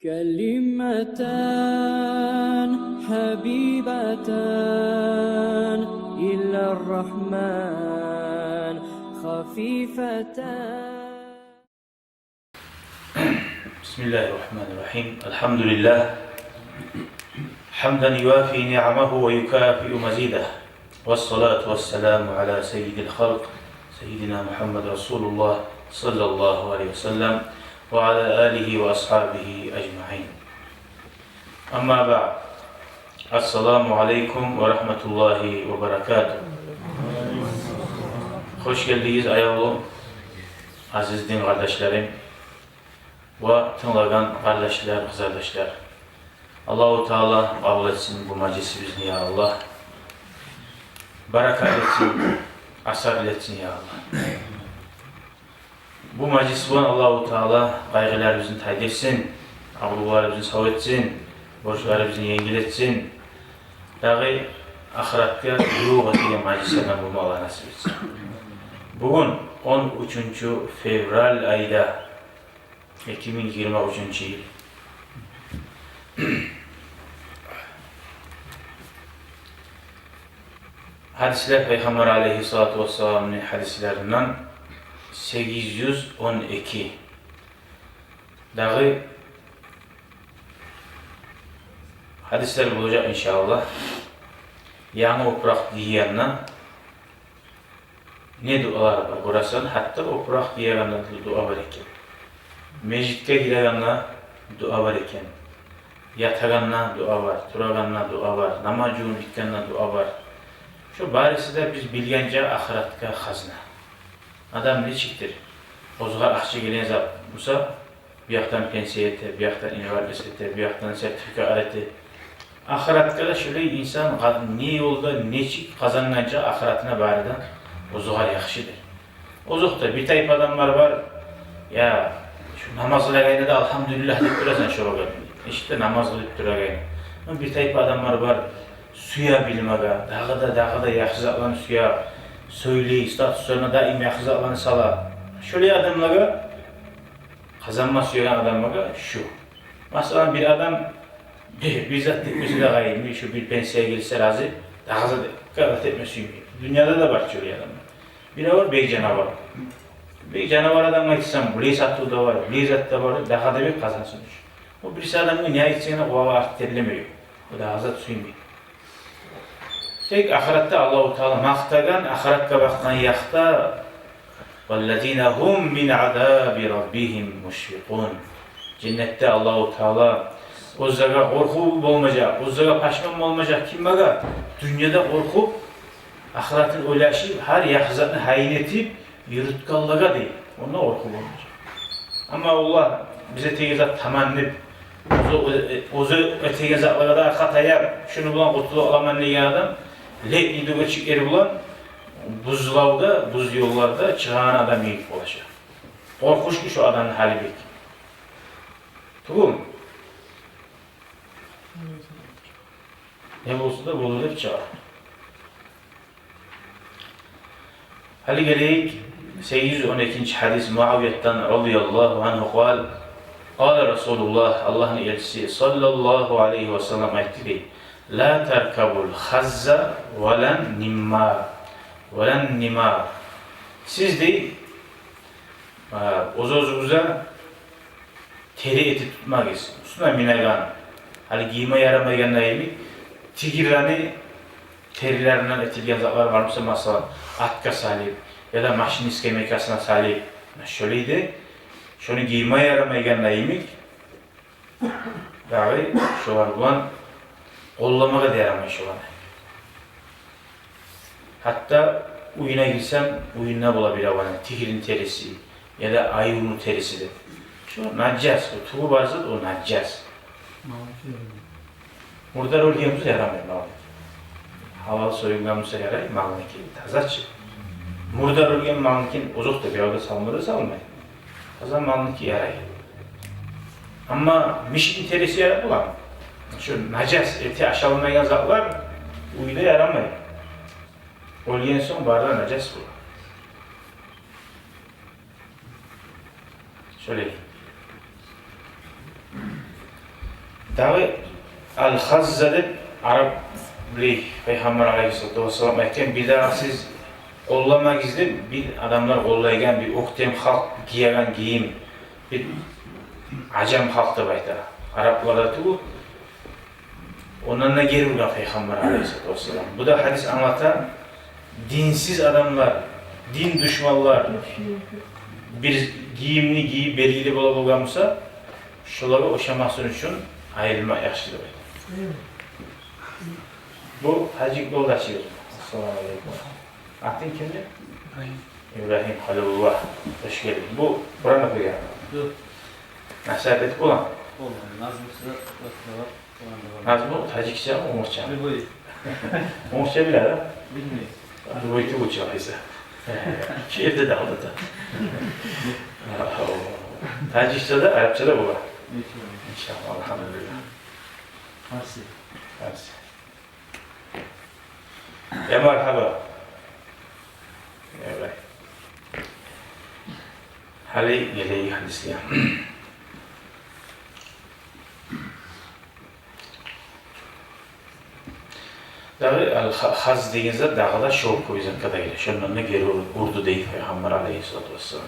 كلمتان حبيبتان إلى الرحمن خفيفتان. بسم الله الرحمن الرحيم. الحمد لله حمدا يوافي نعمه ويكافئ مزيده، والصلاة والسلام على سيد الخلق سيدنا محمد رسول الله صلى الله عليه وسلم وعلى آله وأصحابه أجمعين. أما بعد. Esselamu Aleyküm ve Rahmetullahi ve Berekatuhu. Hoş geldiniz ayağlı aziz din kardeşlerim ve tınlagan kardeşler, kız kardeşler. Allah-u Teala kabul etsin bu meclisi bizni ya Allah. Barakat etsin, asar etsin ya Allah. Bu meclis olan Allah-u Teala kaygılarımızı taydirsin, ağrılarımızı sağ etsin, borçlarımızı yengil etsin. Dağı ahirette yürü diye meclislerden bulma Allah nasip etsin. Bugün 13. fevral ayda 2023 yıl. Hadisler Peygamber Aleyhisselatü Vesselam'ın hadislerinden 812. Dağı hadisler bulacak inşallah. Yani oprak diyenler ne dualar var? Burası hatta oprak diyenler dua var iken. Meclitte girenler dua var iken. Yataganlar dua var, turaganlar dua var, namazcığın bitkenler dua var. Şu barisi de biz bilgence ahiratka hazna. Adam ne çıktır? Ozgar akçı gelen Musa bir yaktan pensiyete, bir yaktan üniversitete, bir yaktan sertifika aleti. Ahiratka da şöyle insan ne yolda ne çık kazanınca ahiratına bariden ozgar yakışıdır. Ozukta bir tayip adamlar var ya şu namazla gayne de elhamdülillah deyip durasan şoraga. İşte namaz kılıp duragayne. Bir tayip adamlar var suya bilmega, dağda yaxşızalan suya söyleyi, statuslarına daim yaxşızalan sala. Şöyle adamlara kazanma suyan adamlara şu. Mesela bir adam bizzat etmesi de gayri, şu bir pensiye girse razı, daha da kadar etmesi. Dünyada da var şöyle adamlar. Bir var bey canavar. Bey canavar adamla gitsem, burayı sattığı da var, burayı zat da var, daha da bir kazansın. O birisi adamın niye gitsene o hava arttırılmıyor. O da azat suymuyor. Tek ahirette Allah-u Teala maqtagan, ahiretke baktan yakta وَالَّذ۪ينَ هُمْ مِنْ عَذَابِ رَبِّهِمْ مُشْفِقُونَ. Cennette Allah-u Teala ozzaga korku olmayacak, ozzaga paşman olmayacak kim baga? Dünyada korkup, ahiretin oylaşıp, her yakızatını hayin etip, yürütkallaga değil. Onunla korku olmayacak. Ama Allah bize tegizat tamamlayıp, ozu ötegizatlara da kataya, şunu bulan kurtuluğu alaman diyen adam, Lekni'de geçik yeri bulan, buzlavda, buz yollarda çığan adam yiyip olacak. Korkuşlu şu adamın hali bek. Tuğum. Ne olsa da bulur hep çağır. Hali geleyik 812. hadis Muaviyet'ten radıyallahu anhu kal. Kâle Resulullah, Allah'ın elçisi sallallahu aleyhi ve sellem ayetti. La terkabul hazza velen nimmar. Siz de ozozuza teri eti tutmak için. Üstüne minegan. Hali giyime yaramayan neymi? Tigirani terilerinden etilgen zatlar var mısa mesela atka salip ya da maşin iskemekasına salip. Şöyleydi. Şunu giyime yaramayan neymi? Dağı şu var bulan kollamaga da yaramayış olan. Hatta uyuna girsem uyuna bulabilir olan tigirin terisi ya da ayının terisidir. Şu naccas, o tuğu varsa o naccas. Murdar olgayımız yaramıyor. Havalı soyungamızsa yaray, mağniki tazaçı. Murdar olgayım mağnikin uzuk da bir avda salmırı salmayın. Taza mağniki yaray. Ama mişkin terisi yarar bulan. Şu naccas, eti aşağılmayan zatlar uyuda yaramayın. Olgen son barda naccas bu. Şöyle. Dağı al-hazza deb Arap Peygamber Aleyhisselatü Vesselam aytgan, bir daha siz qo'llamangiz deb bir adamlar qo'llaygan bir o'ktem xalq kiygan kiyim, bir ajam xalq deb aytadi. Araplarda bu. Ondan da geri vuran Peygamber Aleyhisselatü Vesselam. Bu da hadis anlatan dinsiz adamlar, din düşmanlar bir giyimini giyip belgili bo'lgan bo'lsa, shularga o'xshamaslik uchun ayrilma yaxshi deb aytadi. Bu Hacı yoldaşıyız. Assalamu alaikum. Ahtın kimdi? İbrahim Halilullah. Hoş geldin. Bu buranın koyuyor. Yok. Nasihat edip olan. Olmadı. Nazım sıra var. Nazım o Tacikçe mi Umurça mı? Bir boyu. Umurça bile ha? Bilmiyorum. Bu boyutu uçağıysa. Şu evde de aldı da. Tacikçe de Arapça da bu var. İnşallah elhamdülillah. Farsi. Farsi. Ya merhaba. Evet. Hali geleği hadisliğe. Dağı al-haz deyinizde dağda şov koyacak kadarıyla. Şundan da geri urdu değil Peygamber Aleyhisselatü Vesselam.